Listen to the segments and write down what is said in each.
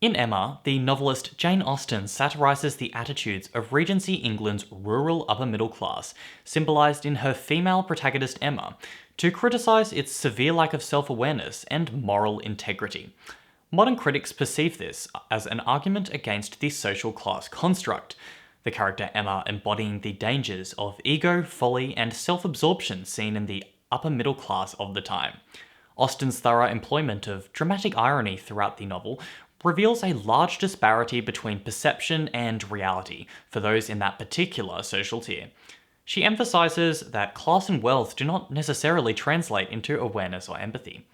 In Emma, the novelist Jane Austen satirises the attitudes of Regency England's rural upper middle class, symbolised in her female protagonist Emma, to criticise its severe lack of self-awareness and moral integrity. Modern critics perceive this as an argument against the social class construct, the character Emma embodying the dangers of ego, folly, and self-absorption seen in the upper middle class of the time. Austen's thorough employment of dramatic irony throughout the novel reveals a large disparity between perception and reality for those in that particular social tier. She emphasises that class and wealth do not necessarily translate into awareness or empathy.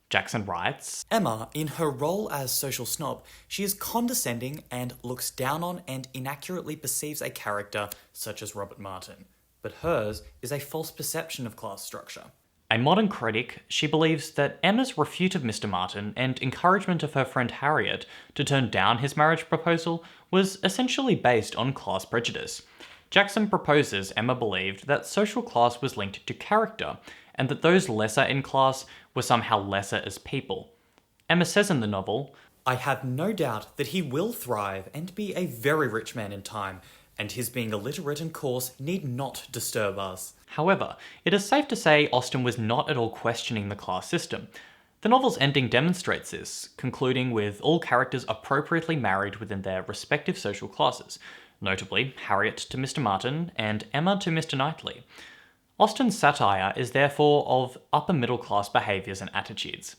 Jackson writes, Emma, in her role as social snob, she is condescending and looks down on and inaccurately perceives a character such as Robert Martin. But hers is a false perception of class structure. a modern critic, she believes that Emma's refute of Mr. Martin and encouragement of her friend Harriet to turn down his marriage proposal was essentially based on class prejudice. Jackson proposes Emma believed that social class was linked to character, and that those lesser in class were somehow lesser as people. Emma says in the novel, I have no doubt that he will thrive and be a very rich man in time, and his being illiterate and coarse need not disturb us. However, it is safe to say Austen was not at all questioning the class system. The novel's ending demonstrates this, concluding with all characters appropriately married within their respective social classes, notably Harriet to Mr. Martin and Emma to Mr. Knightley. Austen's satire is therefore of upper middle class behaviours and attitudes.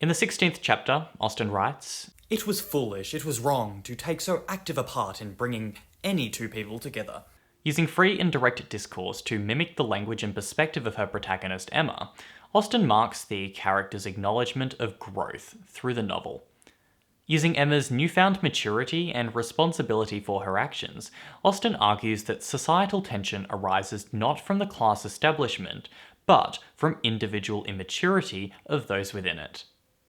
In the 16th chapter, Austen writes, It was foolish, it was wrong to take so active a part in bringing any two people together. Using free and direct discourse to mimic the language and perspective of her protagonist Emma, Austen marks the character's acknowledgement of growth through the novel. Using Emma's newfound maturity and responsibility for her actions, Austen argues that societal tension arises not from the class establishment, but from individual immaturity of those within it.